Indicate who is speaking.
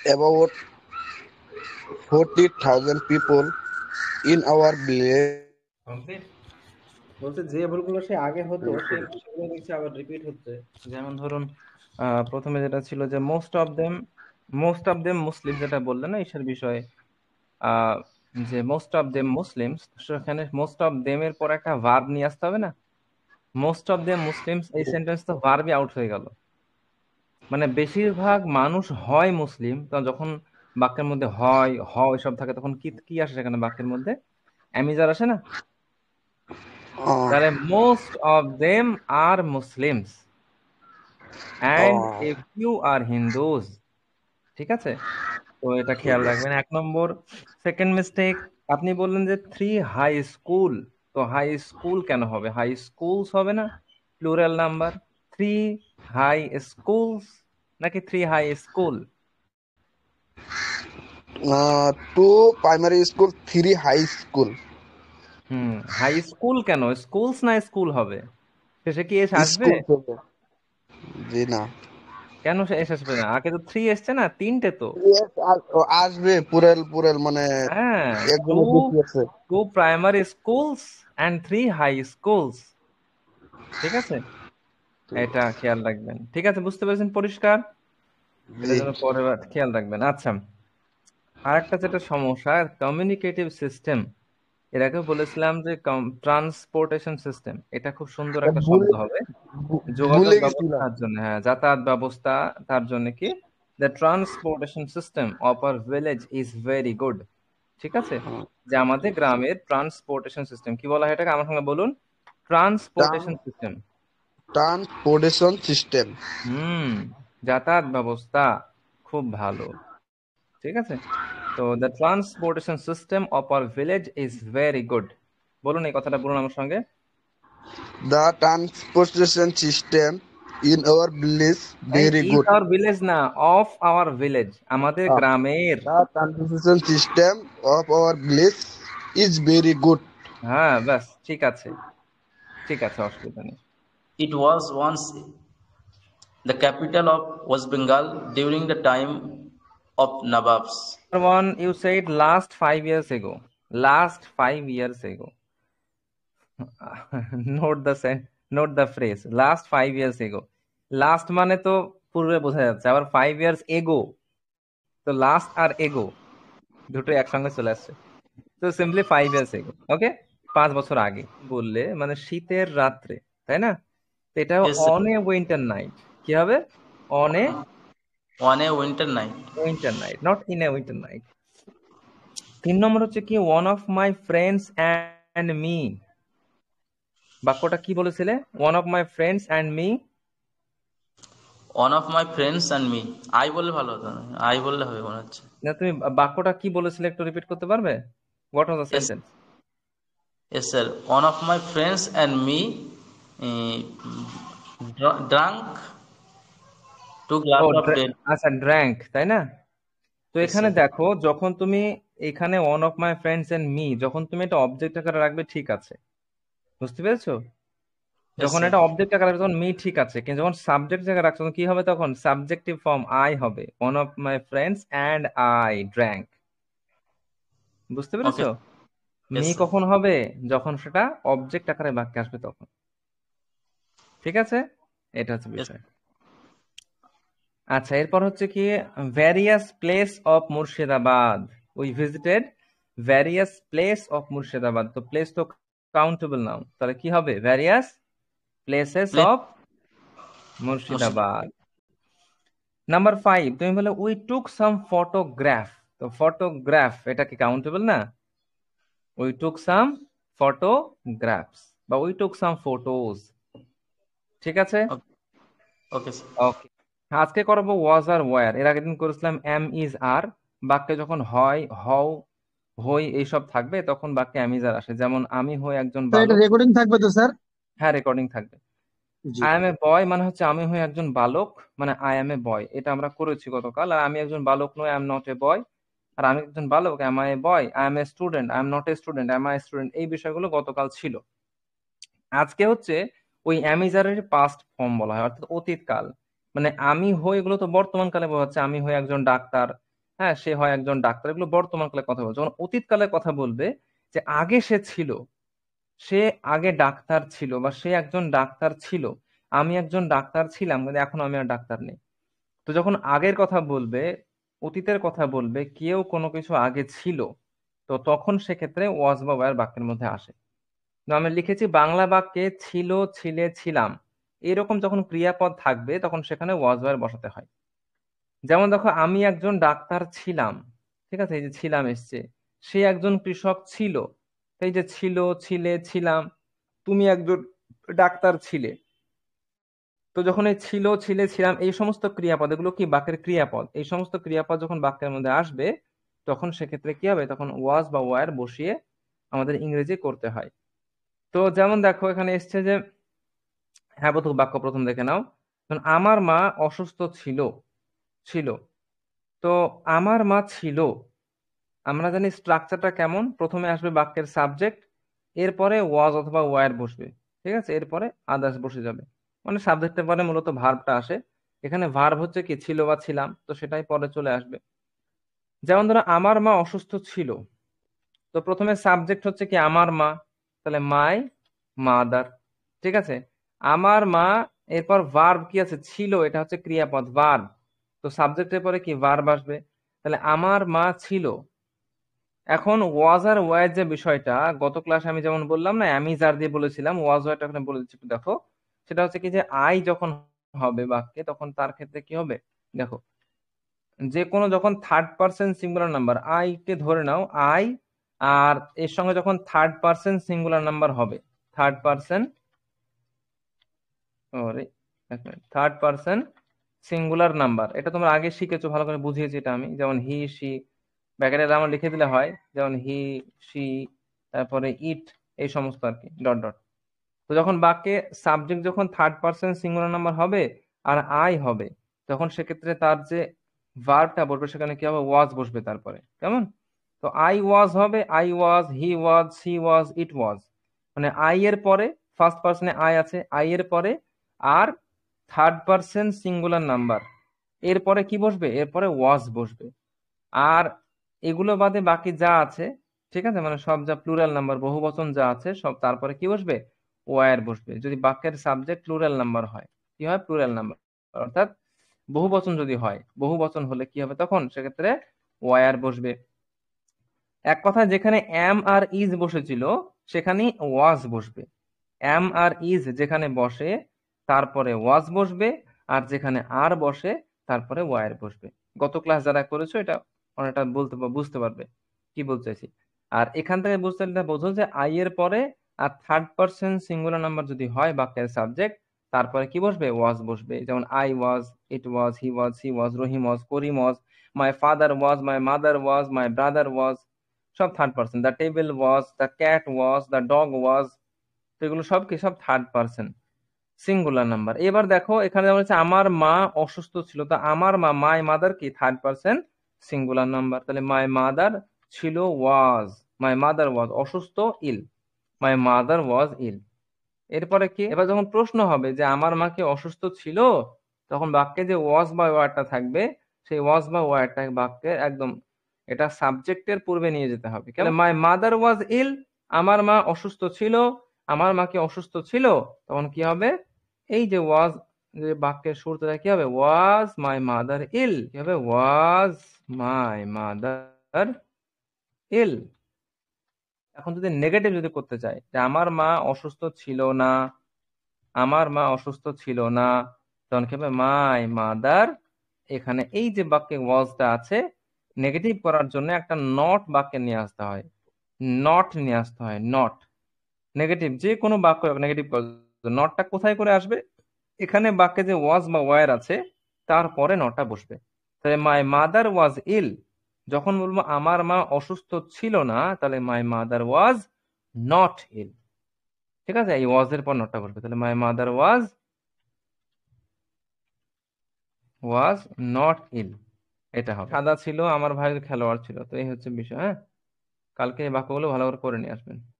Speaker 1: About 40,000 people in our village.
Speaker 2: Complete. বলতে যে ভুলগুলো সে আগে হতো সেগুলো দেখছি আবার রিপিট হচ্ছে। যেমন ধরুন প্রথমে যেটা ছিল যে মোস্ট অফ দেম মুসলিম, যেটা বললেন না ঈশার বিষয়ে, আহ, যে মোস্ট অফ দেম মুসলিমস, সেখানে মোস্ট অফ দেম এর পর একটা ভার্ব নিয়ে আসতে হবে না। মোস্ট অফ দেম মুসলিমস, এই সেন্টেন্স তো ভার্বই আউট হয়ে গেল। মানে বেশিরভাগ মানুষ হয় মুসলিম, তো যখন বাক্যের মধ্যে হয় হ এসব থাকে তখন কি কি আসে সেখানে বাক্যের মধ্যে? অ্যামিজার আসে না।
Speaker 1: Uh,
Speaker 2: তাহলে most of them are Muslims and
Speaker 1: uh,
Speaker 2: a few are Hindus. ঠিক আছে, তো এটা খেয়াল রাখবেন 1 নম্বর। সেকেন্ড মিস্টেক, আপনি বললেন যে 3 হাই স্কুল। তো হাই স্কুল কেন হবে? হাই স্কুলস হবে না, প্লুরাল নাম্বার। 3 হাই স্কুলস নাকি 3 high school?
Speaker 1: two primary school, three high school.
Speaker 2: High school কেন? স্কুলস না স্কুল হবে? শেষে কি এস আসবে?
Speaker 1: School থেকে জি না।
Speaker 2: কেন সে এস আসবে না? আগে তো 3 এসছে না, 3টে তো।
Speaker 1: Yes, আসবে পুরেল পুরেল মানে
Speaker 2: হ্যাঁ, টু
Speaker 1: একজনের বেশি আছে।
Speaker 2: Two primary schools and 3 high schools. ঠিক আছে, এটা খেয়াল রাখবেন। ঠিক আছে, বুঝতে পেরেছেন পরিষ্কার? এটা
Speaker 1: জি।
Speaker 2: যেন পরে খেয়াল রাখবেন। আচ্ছা, আর একটা যেটা সমস্যা, কমিউনিকেটিভ সিস্টেম। এর আগে বলেছিলাম যে ট্রান্সপোর্টেশন সিস্টেম, এটা খুব সুন্দর একটা শব্দ
Speaker 1: ভুলে
Speaker 2: হবে যোগাযোগ
Speaker 1: ভুলে গেছিলাম।
Speaker 2: ব্যবস্থার জন্য। হ্যাঁ, যাতায়াত ব্যবস্থা, তার জন্য কি, the transportation system of our village is very good. ঠিক আছে, যে আমাদের গ্রামের ট্রান্সপোর্টেশন সিস্টেম কি বলা হয় এটাকে? আমার সঙ্গে বলুন, ট্রান্সপোর্টেশন সিস্টেম।
Speaker 1: Transportation system.
Speaker 2: হুম, যাতায়াত ব্যবস্থা খুব ভালো। ঠিক আছে, তো the transportation system of our village is very good. বলুন এই কথাটা, বলুন আমার সঙ্গে।
Speaker 1: The transportation system in our village
Speaker 2: এই
Speaker 1: very
Speaker 2: is
Speaker 1: good.
Speaker 2: Our village না, অফ আওয়ার ভিলেজ, আমাদের
Speaker 1: Uh,
Speaker 2: গ্রামের।
Speaker 1: the transportation system of our village is very good.
Speaker 2: হ্যাঁ, ব্যাস ঠিক আছে, ঠিক আছে, অসুবিধা নেই।
Speaker 3: It was once the capital of West Bengal during the time of Nawabs.
Speaker 2: One, you said last 5 years ago. Last 5 years ago. Note the note the phrase. Last 5 years ago. Last মানে তো পূর্বে বোঝা যাচ্ছে, আবার 5 years ago, তো last আর এগো দুটো একসঙ্গে চলে আসছে। তো সিম্পলি 5 years ago, ওকে, 5 বছর আগে বললে মানে শীতের রাত্রে, তাই না? তো এটা
Speaker 3: Yes, sir.
Speaker 2: On a winter night. কি হবে? On a
Speaker 3: On a winter night.
Speaker 2: Winter night, not in a winter night. 3 নম্বর হচ্ছে কি, one of my friends and me. বাক্যটা কি বলেছিলে? One of my friends and me.
Speaker 3: One of my friends and me. I বললে ভালো হতো না। I বললে হবে মনে হচ্ছে।
Speaker 2: না, তুমি বাক্যটা কি বলেছিলে একটু রিপিট করতে পারবে? What was the
Speaker 3: Yes,
Speaker 2: sentence?
Speaker 3: yes, sir. One of my friends and me drank 2 glass
Speaker 2: ও,
Speaker 3: of beer.
Speaker 2: আচ্ছা, ড্র্যাঙ্ক, তাই না? তো
Speaker 3: Yes,
Speaker 2: এখানে
Speaker 3: sir.
Speaker 2: দেখো, যখন তুমি এখানে one of my friends and me, যখন তুমি এটা অবজেক্ট আকারে রাখবে ঠিক আছে, বুঝতে পেরেছো?
Speaker 3: Yes,
Speaker 2: যখন
Speaker 3: sir.
Speaker 2: এটা অবজেক্ট আকারে রাখবে তখন মি ঠিক আছে, কিন্তু যখন সাবজেক্ট জায়গায় রাখছো তখন কি হবে? তখন সাবজেক্টিভ ফর্ম আই হবে, one of my friends and I drank. বুঝতে
Speaker 3: Okay.
Speaker 2: পেরেছো? Me
Speaker 3: Yes, sir.
Speaker 2: কখন হবে? যখন সেটা অবজেক্ট আকারে বাক্যে আসবে তখন। ঠিক আছে, এটা হচ্ছে
Speaker 3: Yes.
Speaker 2: বিষয়। আচ্ছা, এরপর হচ্ছে কি, various place of Murshidabad. We visited various place of Murshidabad. তো প্লেস তো কাউন্টেবল নাউন, তাহলে কি হবে? Various places
Speaker 3: Please.
Speaker 2: Of Murshidabad. Number 5, তুমি বলে উই টুক সাম ফটোগ্রাফ। তো ফটোগ্রাফ এটা কি কাউন্টেবল না? উই টুক সাম ফটোগ্রাফস বা উই টুক সাম ফটোজ। ঠিক আছে,
Speaker 3: Okay. Okay, sir.
Speaker 2: ওকে। আজকে করবো ওয়াজ আর ওয়ার। এর আগের দিন করেছিলাম এম ইজ আর। বাক্যে যখন হয়, হও, হই এইসব থাকবে তখন বাক্যে এম ইজ আর আসে। যেমন আমি হই একজন
Speaker 4: স্যার এটা
Speaker 2: বালক।
Speaker 4: রেকর্ডিং থাকবে তো স্যার?
Speaker 2: হ্যাঁ, রেকর্ডিং থাকবে।
Speaker 4: জি।
Speaker 2: আই এম এ বয় মানে হচ্ছে আমি হই একজন বালক, মানে আই এম এ বয়, এটা আমরা করেছি গতকাল। আর আমি একজন বালক নই, I am not a boy. আর আমি একজন বালক, am I a boy. I am a student, I am not a student, am I student. এই বিষয়গুলো গতকাল ছিল। আজকে হচ্ছে ওই অ্যামিজারের পাস্ট ফর্ম বলা হয়, অর্থাৎ অতীত কাল। মানে আমি হই, এগুলো তো বর্তমান কালে বোঝাচ্ছে। আমি হই একজন ডাক্তার, হ্যাঁ, সে হয় একজন ডাক্তার। এগুলো বর্তমান কালে কথা বলছে। যখন অতীত কালের কথা বলবে যে আগে সে ছিল, সে আগে ডাক্তার ছিল বা সে একজন ডাক্তার ছিল, আমি একজন ডাক্তার ছিলাম কিন্তু এখন আমি আর ডাক্তার নেই। তো যখন আগের কথা বলবে, অতীতের কথা বলবে, কেউ কোনো কিছু আগে ছিল, তো তখন সেক্ষেত্রে ওয়াজ বা ওয়্যার বাক্যের মধ্যে আসে। তো আমি লিখেছি বাংলা বাক্যে ছিল, ছিলে, ছিলাম এরকম যখন ক্রিয়াপদ থাকবে তখন সেখানে ওয়াজ ওয়্যার বসাতে হয়। যেমন দেখো, আমি একজন ডাক্তার ছিলাম, ঠিক আছে, এই যে ছিলাম এসছে। সে একজন কৃষক ছিল, এই যে ছিল, ছিলে, ছিলাম। তুমি একজন ডাক্তার ছিলে। তো যখন এই ছিল, ছিলে, ছিলাম এই সমস্ত ক্রিয়াপদ, এগুলো কি বাক্যের ক্রিয়াপদ, এই সমস্ত ক্রিয়াপদ যখন বাক্যের মধ্যে আসবে তখন সেক্ষেত্রে কি হবে, তখন ওয়াজ বা ওয়্যার বসিয়ে আমাদের ইংরেজি করতে হয়। তো যেমন দেখো এখানে এসছে যে হ্যাঁ বোধক বাক্য প্রথম দেখে নাও। যেমন আমার মা অসুস্থ ছিল, ছিল। তো আমার মা ছিল, আমরা জানি স্ট্রাকচারটা কেমন, প্রথমে আসবে বাক্যের সাবজেক্ট, এরপরে ওয়াজ অথবা ওয়্যার বসবে, ঠিক আছে, এরপরে আদার্স বসে যাবে। মানে সাবজেক্টের পরে মূলত ভার্বটা আসে। এখানে ভার্ব হচ্ছে কি ছিল বা ছিলাম, তো সেটাই পরে চলে আসবে। যেমন ধরো আমার মা অসুস্থ ছিল, তো প্রথমে সাবজেক্ট হচ্ছে কি আমার মা, তাহলে মাই মাদার, ঠিক আছে। আমার মা, এরপর ভার্ব কি আছে ছিল, এটা হচ্ছে ক্রিয়াপদ ভার্ব, তো সাবজেক্টের পরে কি ভার্ব আসবে, তাহলে আমার মা ছিল। এখন ওয়াজ আর ওয়ার যে বিষয়টা গত ক্লাসে আমি যেমন বললাম না, আমি যার দিয়ে বলেছিলাম, ওয়াজ ওয়ারটা এখানে বলে দিচ্ছি একটু দেখো। সেটা হচ্ছে কি যে আই যখন হবে বাক্যে তখন তার ক্ষেত্রে কি হবে দেখো, যে কোনো যখন third person singular number I কে ধরে নাও আই, আর এর সঙ্গে যখন থার্ড পার্সন সিঙ্গুলার নাম্বার হবে, থার্ড পার্সন, ওরে থার্ড পার্সন সিঙ্গুলার নাম্বার, এটা তোমরা আগে শিখেছো, ভালো করে বুঝিয়েছি এটা আমি। যেমন হি সি, ব্যাকেটে আমার লিখে দিলে হয়, যেমন হি সি, তারপরে ইট, এই সমস্ত আর কি, ডট ডট। তো যখন বাক্যে সাবজেক্ট যখন থার্ড পার্সন সিঙ্গুলার নাম্বার হবে আর আই হবে, তখন সেক্ষেত্রে তার যে ভার্বটা বসবে সেখানে কি হবে, ওয়াজ বসবে তারপরে, কেমন? তো আই ওয়াজ হবে I was, he was, she was, it ওয়াজ। মানে আই এর পরে ফার্স্ট পার্সনে আই আছে, আই এর পরে আর থার্ড পার্সন সিঙ্গুলার নাম্বার, এরপরে কি বসবে, এরপরে ওয়াজ বসবে। আর এগুলো বাদে বাকি যা আছে, ঠিক আছে, মানে সব যা প্লুরাল নাম্বার বহু বচন যা আছে সব তারপরে কি বসবে, ওয়ার বসবে। যদি বাক্যের সাবজেক্ট প্লুরাল নাম্বার হয়, কি হয়, প্লুরাল নাম্বার, অর্থাৎ বহু বচন যদি হয়, বহু বচন হলে কি হবে তখন সেক্ষেত্রে ওয়ার বসবে। এক কথায় যেখানে এম আর ইজ বসেছিল সেখানে ওয়াজ বসবে। এম আর ইজ যেখানে বসে তারপরে ওয়াজ বসবে, আর যেখানে আর বসে তারপরে ওয়ার বসবে। গত ক্লাস যারা করেছো এটা অনেকটা বুঝতে পারবে কি বলতে চাইছি। আর এখান থেকে বুঝতে এটা বোঝো যে আই এর পরে আর থার্ড পার্সন সিঙ্গুলার নাম্বার যদি হয় বাক্যের সাবজেক্ট, তারপরে কি বসবে, ওয়াজ বসবে। যেমন I was, it was, he was, she was, Rahim was, Karim was, my father was, my mother was, my brother was, সব third person. The table was, the cat was, the dog was, তো এগুলো সব কি, সব third person singular number. এবার দেখো এখানে যেমন হচ্ছে আমার মা অসুস্থ ছিল, তো আমার মা, মাই মাদার কি, থার্ড পার্সন সিঙ্গুলার নাম্বার, তাহলে মাই মাদার ছিল ওয়াজ, মাই মাদার ওয়াজ অসুস্থ, ইল, মাই মাদার ওয়াজ ইল। এরপরে কি, এবার যখন প্রশ্ন হবে যে আমার মা কি অসুস্থ ছিল, তখন বাক্যে যে ওয়াজ বা ওয়ার্ডটা থাকবে, সেই ওয়াজ বা ওয়ার্ডটা বাক্যে একদম এটা সাবজেক্টের পূর্বে নিয়ে যেতে হবে। মাই মাদার ওয়াজ ইল, আমার মা অসুস্থ ছিল, আমার মা কি অসুস্থ ছিল, তখন কি হবে, এই যে ওয়াজ, যে বাক্যের শুরুতে কি হবে, ওয়াজ মাই মাদার ইল, কি হবে, ওয়াজ মাই মাদার ইল। এখন যদি নেগেটিভ যদি করতে চাই যে আমার মা অসুস্থ ছিল না, আমার মা অসুস্থ ছিল না, তখন কি হবে, মাই মাদার, এখানে এই যে বাক্যে ওয়াজটা আছে, নেগেটিভ করার জন্য একটা নট বাক্যে নিয়ে আসতে হয়, নট নিয়ে আসতে হয়, নট। নেগেটিভ যে কোনো বাক্য নেগেটিভ করার জন্য নটটা কোথায় করে আসবে, এখানে বাক্যে যে ওয়াজ বা ওয়ার আছে তারপরে নটটা বসবে। তাহলে মাই মাদার ওয়াজ ইল, যখন বলবো আমার মা অসুস্থ ছিল না, তাহলে মাই মাদার ওয়াজ নট ইল, ঠিক আছে, এই ওয়াজ এর পর নটটা বসবে, তাহলে মাই মাদার ওয়াজ নট ইল, এটা হবে। সাদা ছিল, আমার ভাই খেলোয়াড় ছিল, তো এই হচ্ছে বিষয়। হ্যাঁ, কালকে এই বাক্যগুলো ভালো করে করে নিয়ে আসবেন।